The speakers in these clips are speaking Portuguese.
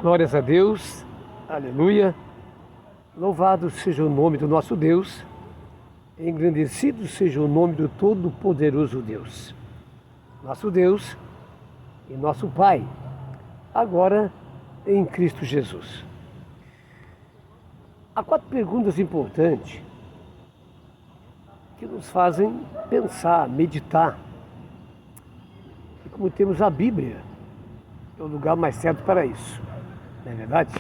Glórias a Deus, aleluia. Louvado seja o nome do nosso Deus, engrandecido seja o nome do Todo-Poderoso Deus. Nosso Deus e nosso Pai, agora em Cristo Jesus. Há 4 perguntas importantes que nos fazem pensar, meditar. E como temos a Bíblia, é o lugar mais certo para isso, não é verdade?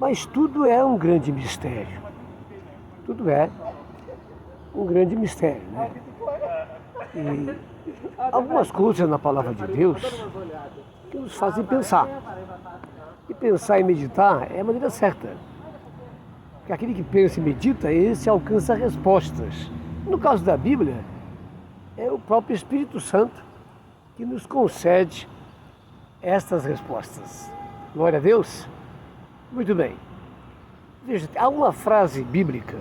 Mas tudo é um grande mistério. Tudo é um grande mistério, né? E algumas coisas na palavra de Deus que nos fazem pensar. E pensar e meditar é a maneira certa. Porque aquele que pensa e medita, esse alcança respostas. No caso da Bíblia, é o próprio Espírito Santo que nos concede estas respostas. Glória a Deus. Muito bem. Veja, há uma frase bíblica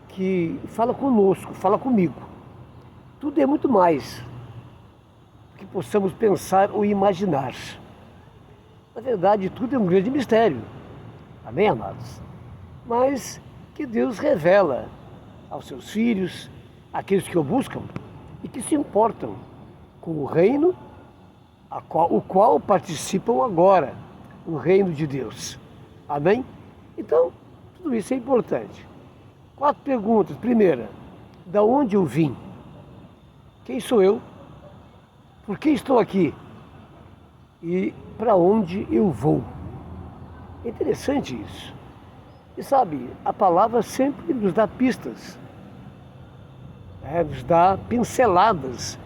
que fala conosco, fala comigo. Tudo é muito mais que possamos pensar ou imaginar. Na verdade, tudo é um grande mistério. Amém, amados? Mas que Deus revela aos seus filhos, àqueles que o buscam e que se importam com o reino, o qual participam agora, o reino de Deus. Amém? Então, tudo isso é importante. 4 perguntas. Primeira, da onde eu vim? Quem sou eu? Por que estou aqui? E para onde eu vou? É interessante isso. E sabe, a palavra sempre nos dá pistas, nos dá pinceladas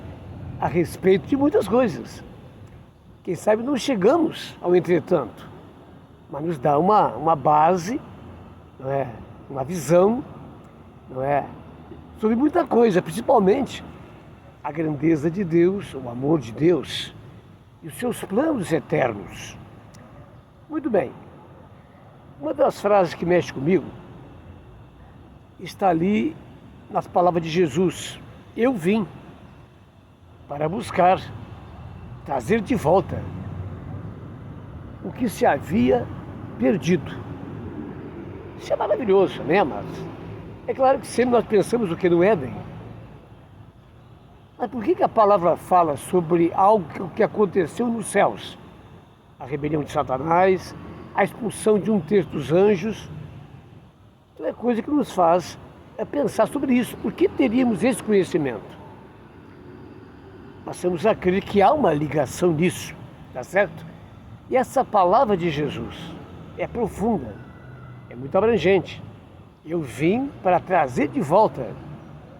a respeito de muitas coisas. Quem sabe não chegamos ao entretanto, mas nos dá uma base, não é? Uma visão, não é? Sobre muita coisa, principalmente a grandeza de Deus, o amor de Deus e os seus planos eternos. Muito bem. Uma das frases que mexe comigo está ali nas palavras de Jesus. Eu vim para buscar, trazer de volta o que se havia perdido. Isso é maravilhoso, né, amados? É claro que sempre nós pensamos o que no Éden. Mas por que a palavra fala sobre algo que aconteceu nos céus? A rebelião de Satanás, a expulsão de um terço dos anjos. Então é coisa que nos faz pensar sobre isso. Por que teríamos esse conhecimento? Passamos a crer que há uma ligação nisso, tá certo? E essa palavra de Jesus é profunda, é muito abrangente. Eu vim para trazer de volta,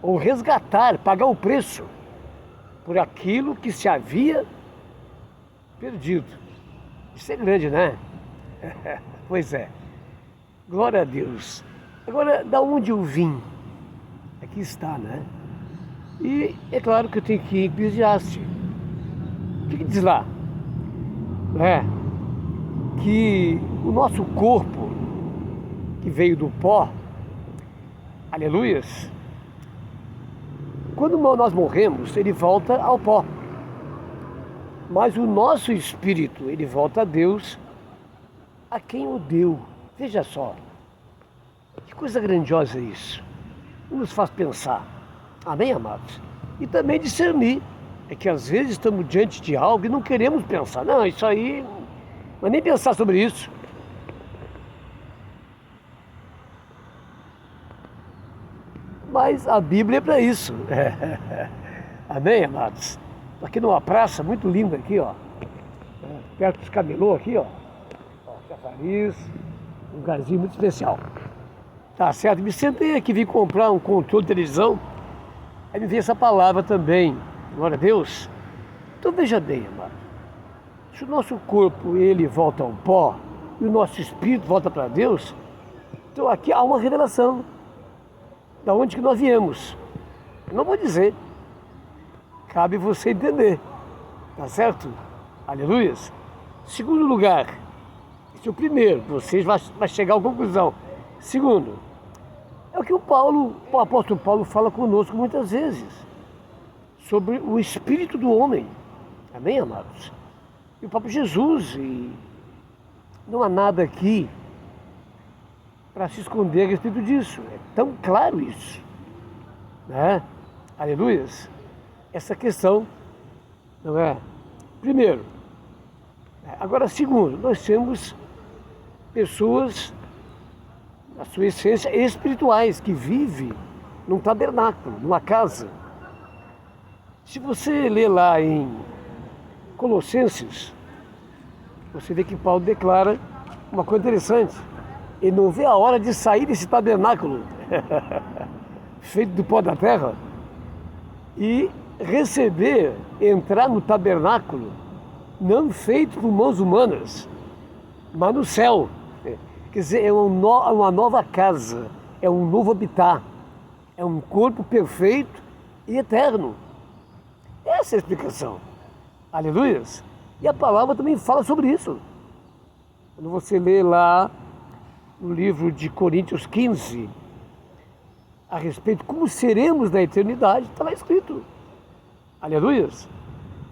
ou resgatar, pagar o preço por aquilo que se havia perdido. Isso é grande, né? Pois é. Glória a Deus. Agora, da onde eu vim? Aqui está, né? E é claro que eu tenho que ir em Eclesiastes. O que diz lá? Que o nosso corpo, que veio do pó, aleluias, quando nós morremos, ele volta ao pó. Mas o nosso espírito, ele volta a Deus, a quem o deu. Veja só, que coisa grandiosa isso. Nos faz pensar. Amém, amados? E também discernir. É que às vezes estamos diante de algo e não queremos pensar. Não, isso aí, mas nem pensar sobre isso. Mas a Bíblia é para isso. Amém, amados? Aqui numa praça muito linda aqui, ó. Perto dos camelô aqui, ó. Chafariz, um lugarzinho muito especial. Tá certo? Me sentei aqui, vim comprar um controle de televisão. Aí me veio essa palavra também. Glória a Deus. Então veja bem, amado. Se o nosso corpo, ele volta ao pó, e o nosso espírito volta para Deus, então aqui há uma revelação. Da onde que nós viemos. Eu não vou dizer. Cabe você entender. Tá certo? Aleluias. Segundo lugar, esse é o primeiro, você vai chegar à conclusão. Segundo, é o que o apóstolo Paulo fala conosco muitas vezes. sobre o espírito do homem. Amém, amados? E o próprio Jesus, e não há nada aqui para se esconder a respeito disso. É tão claro isso, né? Aleluias. Essa questão, não é? Primeiro. Agora, segundo, nós temos pessoas, na sua essência, espirituais, que vivem num tabernáculo, numa casa. Se você ler lá em Colossenses, você vê que Paulo declara uma coisa interessante. Ele não vê a hora de sair desse tabernáculo feito do pó da terra e receber, entrar no tabernáculo não feito por mãos humanas, mas no céu. Quer dizer, é uma nova casa, é um novo habitat, é um corpo perfeito e eterno. Essa é a explicação. Aleluias. E a palavra também fala sobre isso. Quando você lê lá no livro de Coríntios 15, a respeito de como seremos na eternidade, está lá escrito. Aleluias.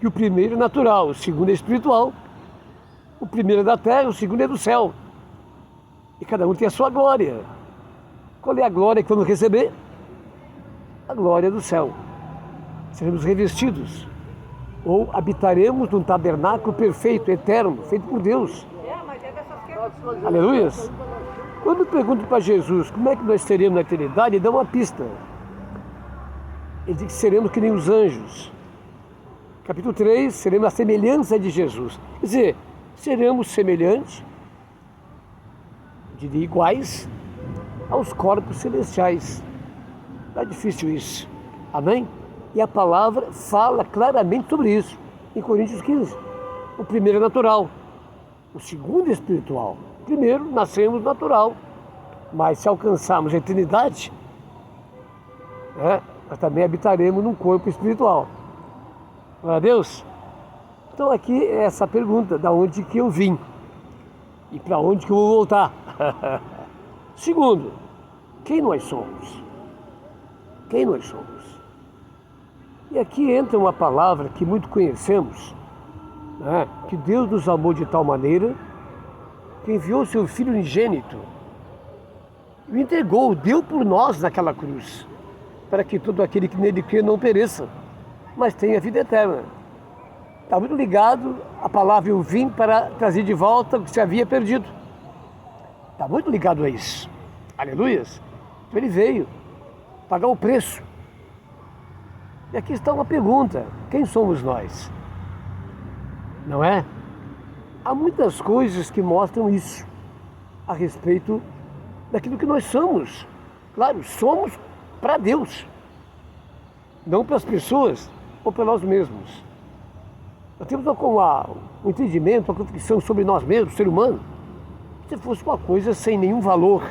Que o primeiro é natural, o segundo é espiritual. O primeiro é da terra, o segundo é do céu. E cada um tem a sua glória. Qual é a glória que vamos receber? A glória do céu. Seremos revestidos. Ou habitaremos num tabernáculo perfeito, eterno, feito por Deus. Aleluias. Quando eu pergunto para Jesus como é que nós seremos na eternidade, ele dá uma pista. Ele diz que seremos que nem os anjos. Capítulo 3, seremos a semelhança de Jesus. Quer dizer, seremos semelhantes, diria iguais, aos corpos celestiais. Não é difícil isso. Amém? E a palavra fala claramente sobre isso. Em Coríntios 15. O primeiro é natural. O segundo é espiritual. Primeiro, nascemos natural. Mas se alcançarmos a eternidade, nós também habitaremos num corpo espiritual. Glória a Deus. Então aqui é essa pergunta, da onde que eu vim e para onde que eu vou voltar. Segundo, quem nós somos? Quem nós somos? E aqui entra uma palavra que muito conhecemos, né? Que Deus nos amou de tal maneira que enviou seu Filho unigênito e o entregou, deu por nós naquela cruz, para que todo aquele que nele crê não pereça, mas tenha vida eterna. Está muito ligado à palavra eu vim para trazer de volta o que se havia perdido. Está muito ligado a isso. Aleluias. Então ele veio pagar o preço. E aqui está uma pergunta: quem somos nós? Não é? Há muitas coisas que mostram isso a respeito daquilo que nós somos. Claro, somos para Deus, não para as pessoas ou para nós mesmos. Nós temos um entendimento, uma convicção sobre nós mesmos, ser humano, se fosse uma coisa sem nenhum valor.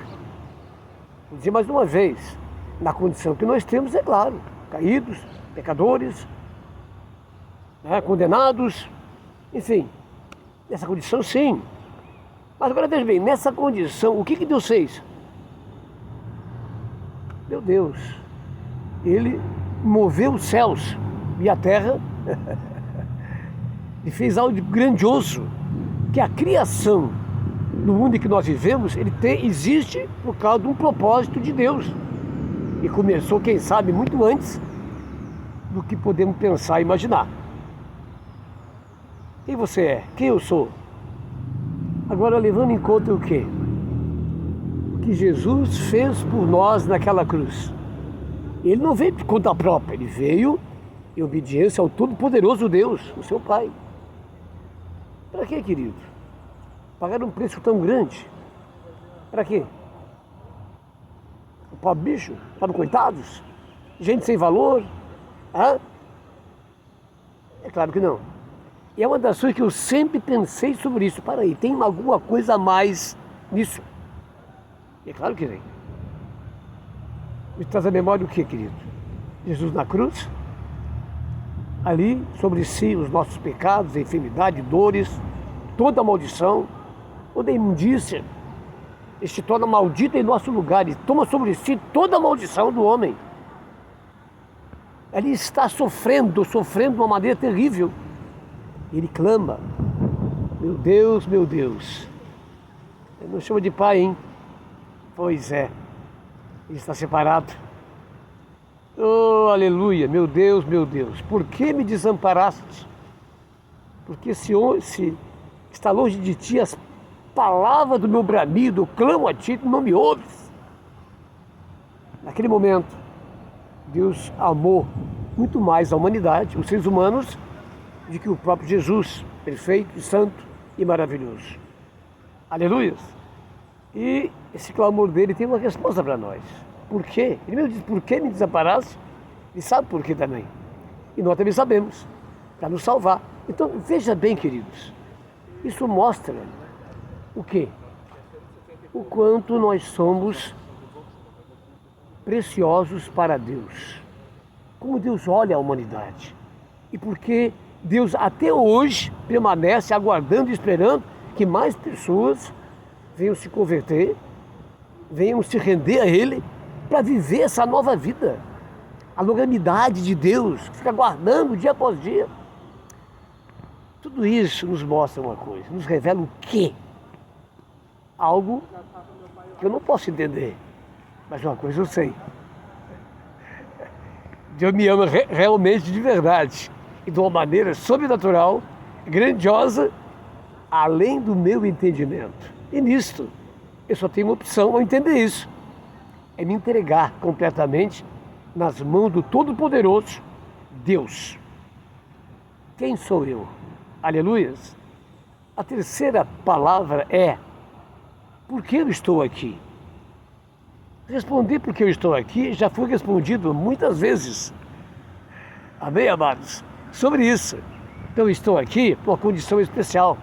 Vou dizer mais uma vez, na condição que nós temos, é claro, caídos, pecadores, condenados, enfim, nessa condição sim. Mas agora veja bem, nessa condição, o que Deus fez? Meu Deus, Ele moveu os céus e a terra e fez algo grandioso, que a criação no mundo em que nós vivemos, existe por causa de um propósito de Deus. E começou, quem sabe, muito antes do que podemos pensar e imaginar. Quem você é? Quem eu sou? Agora, levando em conta o quê? O que Jesus fez por nós naquela cruz. Ele não veio por conta própria, ele veio em obediência ao Todo-Poderoso Deus, o seu Pai. Para quê, querido? Pagar um preço tão grande? Para quê? O pobre bicho? Pobre coitados? Gente sem valor? É claro que não. E é uma das coisas que eu sempre pensei sobre isso. Para aí, tem alguma coisa a mais nisso? E é claro que tem. Me traz a memória do que, querido? Jesus na cruz, ali sobre si os nossos pecados, a enfermidade, dores, toda a maldição, toda a imundícia. Ele se torna maldito em nosso lugar e toma sobre si toda a maldição do homem. ele está sofrendo de uma maneira terrível. Ele clama, meu Deus, ele não chama de pai, hein? Pois é, ele está separado. Oh, aleluia, meu Deus, por que me desamparaste? Porque se está longe de ti as palavras do meu bramido, eu clamo a ti, tu não me ouves. Naquele momento, Deus amou muito mais a humanidade, os seres humanos, do que o próprio Jesus, perfeito, santo e maravilhoso. Aleluia! E esse clamor dele tem uma resposta para nós. Por quê? Ele mesmo diz, por que me desamparaste? Ele sabe por quê também. E nós também sabemos, para nos salvar. Então, veja bem, queridos, isso mostra o quê? O quanto nós somos preciosos para Deus. Como Deus olha a humanidade. E porque Deus até hoje permanece aguardando e esperando que mais pessoas venham se converter, venham se render a Ele para viver essa nova vida. A longanimidade de Deus, fica aguardando dia após dia. Tudo isso nos mostra uma coisa, nos revela o quê? Algo que eu não posso entender, mas uma coisa eu sei. Deus me ama realmente de verdade e de uma maneira sobrenatural, grandiosa, além do meu entendimento. E nisto, eu só tenho uma opção ao entender isso. É me entregar completamente nas mãos do Todo-Poderoso, Deus. Quem sou eu? Aleluias. A terceira palavra é, por que eu estou aqui? Responder por que eu estou aqui já foi respondido muitas vezes. Amém, amados? Sobre isso. Então, eu estou aqui por uma condição especial.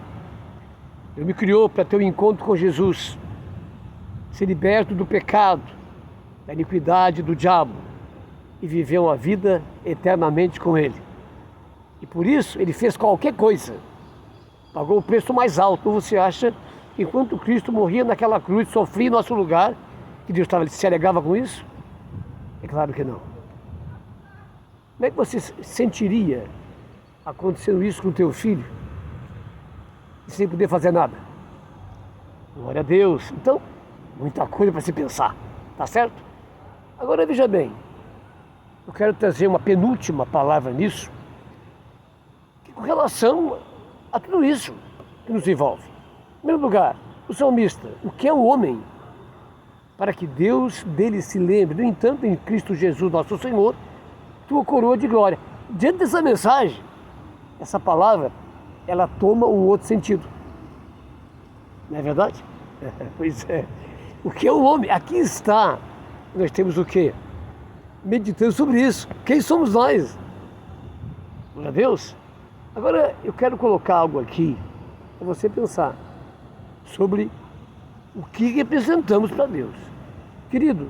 Ele me criou para ter um encontro com Jesus, ser liberto do pecado, da iniquidade do diabo e viver uma vida eternamente com Ele. E por isso Ele fez qualquer coisa, pagou o preço mais alto. Ou você acha que enquanto Cristo morria naquela cruz, sofria em nosso lugar, que Deus se alegava com isso? É claro que não. Como é que você sentiria acontecendo isso com o teu filho, sem poder fazer nada? Glória a Deus. Então, muita coisa para se pensar, tá certo? Agora veja bem, eu quero trazer uma penúltima palavra nisso, que com relação a tudo isso que nos envolve. Em primeiro lugar, o salmista, o que é o homem? Para que Deus dele se lembre, no entanto, em Cristo Jesus, nosso Senhor, tua coroa de glória. Diante dessa mensagem, essa palavra, ela toma um outro sentido. Não é verdade? Pois é. O que é o homem? Aqui está. Nós temos o quê? Meditando sobre isso. Quem somos nós? Glória a Deus. Agora, eu quero colocar algo aqui para você pensar sobre o que representamos para Deus. Querido,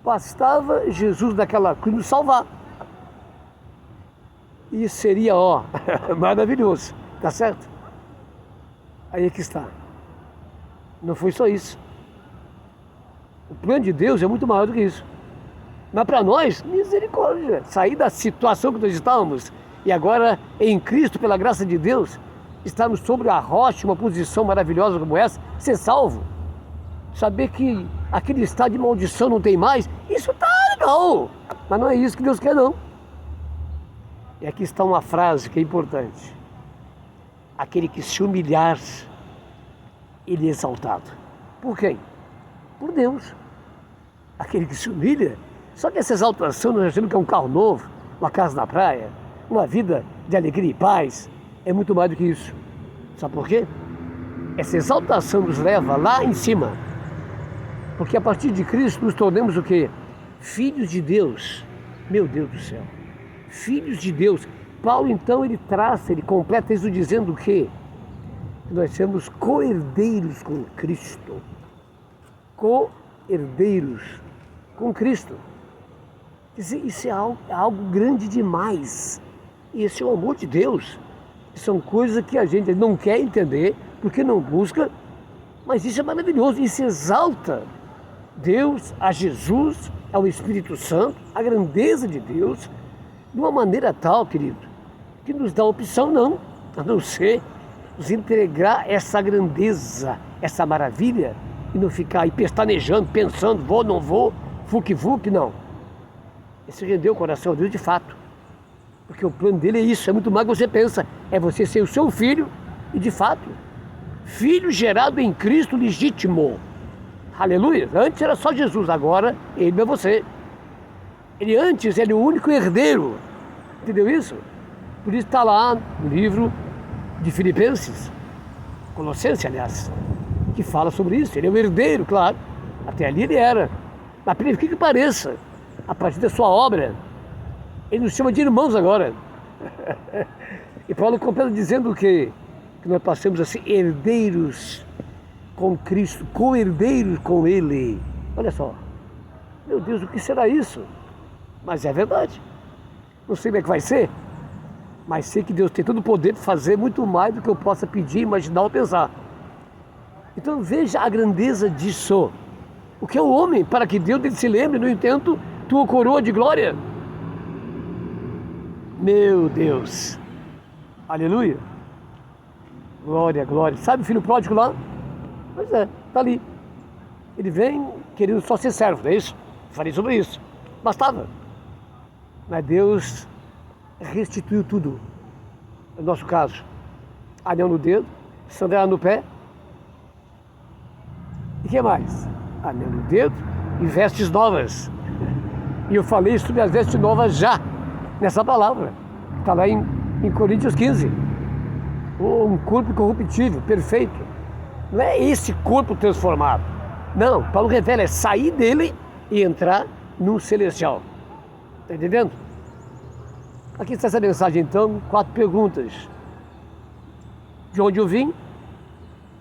bastava Jesus daquela cruz nos salvar. E seria, maravilhoso, tá certo? Aí é que está. Não foi só isso. O plano de Deus é muito maior do que isso. Mas para nós, misericórdia. Sair da situação que nós estávamos e agora em Cristo, pela graça de Deus, estarmos sobre a rocha, uma posição maravilhosa como essa, ser salvo. Saber que aquele estado de maldição não tem mais, isso tá legal. Mas não é isso que Deus quer, não. E aqui está uma frase que é importante. Aquele que se humilhar, ele é exaltado. Por quem? Por Deus. Aquele que se humilha. Só que essa exaltação nós achamos que é um carro novo, uma casa na praia, uma vida de alegria e paz. É muito mais do que isso. Sabe por quê? Essa exaltação nos leva lá em cima. Porque a partir de Cristo nos tornamos o quê? Filhos de Deus. Meu Deus do céu. Filhos de Deus. Paulo então ele completa isso dizendo o quê? Que nós somos co-herdeiros com Cristo. Co-herdeiros com Cristo. Isso é algo grande demais. E esse é o amor de Deus. São coisas que a gente não quer entender, porque não busca, mas isso é maravilhoso, isso exalta Deus, a Jesus, ao Espírito Santo, a grandeza de Deus, de uma maneira tal, querido, que nos dá opção não, a não ser nos entregar essa grandeza, essa maravilha, e não ficar aí pestanejando, pensando, vou, não vou, fuque, não. E se render o coração a Deus de fato. Porque o plano dele é isso, é muito mais do que você pensa. É você ser o seu filho e de fato, filho gerado em Cristo legítimo. Aleluia. Antes era só Jesus, agora ele é você. Ele antes era o único herdeiro. Entendeu isso? Por isso está lá no livro de Filipenses, Colossenses, aliás, que fala sobre isso. Ele é o herdeiro, claro. Até ali ele era. Mas por que pareça, a partir da sua obra, ele nos chama de irmãos agora. E Paulo completa dizendo o quê? Que nós passamos a ser herdeiros com Cristo, co-herdeiros com Ele. Olha só. Meu Deus, o que será isso? Mas é verdade. Não sei como é que vai ser, mas sei que Deus tem todo o poder de fazer muito mais do que eu possa pedir, imaginar ou pensar. Então veja a grandeza disso. O que é o homem para que Deus dele se lembre, no entanto, tua coroa de glória? Meu Deus. Aleluia. Glória, glória. Sabe o filho pródigo lá? Pois é, está ali. Ele vem querendo só ser servo, não é isso? Falei sobre isso. Bastava. Mas Deus restituiu tudo. No nosso caso, anel no dedo, sandália no pé. E o que mais? Anel no dedo e vestes novas. E eu falei sobre as vestes novas já, nessa palavra. Está lá em Coríntios 15. Um corpo incorruptível, perfeito. Não é esse corpo transformado. Não, Paulo revela, é sair dele e entrar no celestial. Está entendendo? Aqui está essa mensagem então, 4 perguntas. De onde eu vim?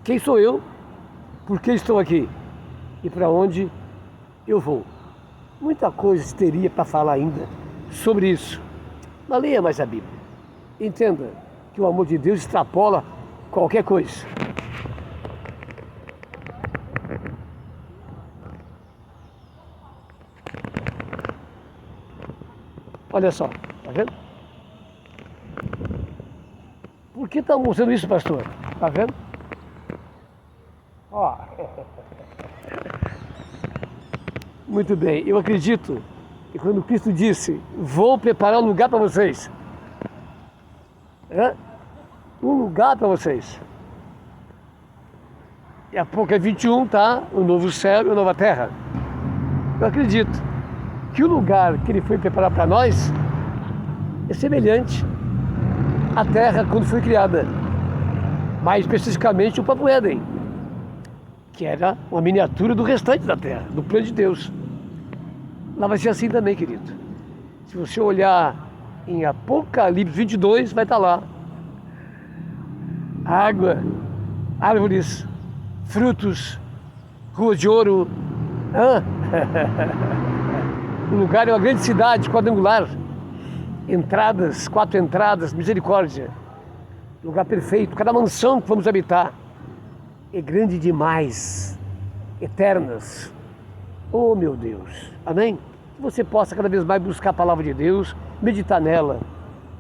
Quem sou eu? Por que estou aqui? E para onde eu vou? Muita coisa se teria para falar ainda sobre isso. Mas leia mais a Bíblia. Entenda que o amor de Deus extrapola qualquer coisa. Olha só, tá vendo? Por que está mostrando isso, pastor? Tá vendo? Ó. Muito bem, eu acredito que quando Cristo disse, vou preparar um lugar para vocês. Um lugar para vocês. E a pouco é 21, tá? O novo céu e a nova terra. Eu acredito que o lugar que ele foi preparar para nós é semelhante à terra quando foi criada. Mais especificamente o próprio Éden, que era uma miniatura do restante da terra, do plano de Deus. Lá vai ser assim também, querido. Se você olhar em Apocalipse 22, vai estar lá. Água, árvores, frutos, ruas de ouro. O lugar é uma grande cidade quadrangular. Entradas, 4 entradas, misericórdia. Lugar perfeito. Cada mansão que vamos habitar é grande demais. Eternas. Oh, meu Deus. Amém? Que você possa cada vez mais buscar a palavra de Deus, meditar nela,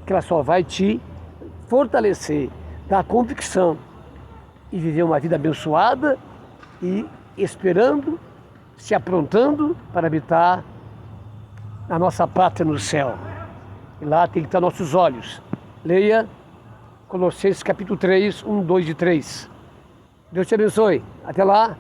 que ela só vai te fortalecer, dar convicção e viver uma vida abençoada e esperando, se aprontando para habitar a nossa pátria no céu. E lá tem que estar nossos olhos. Leia Colossenses capítulo 3, 1, 2 e 3. Deus te abençoe. Até lá.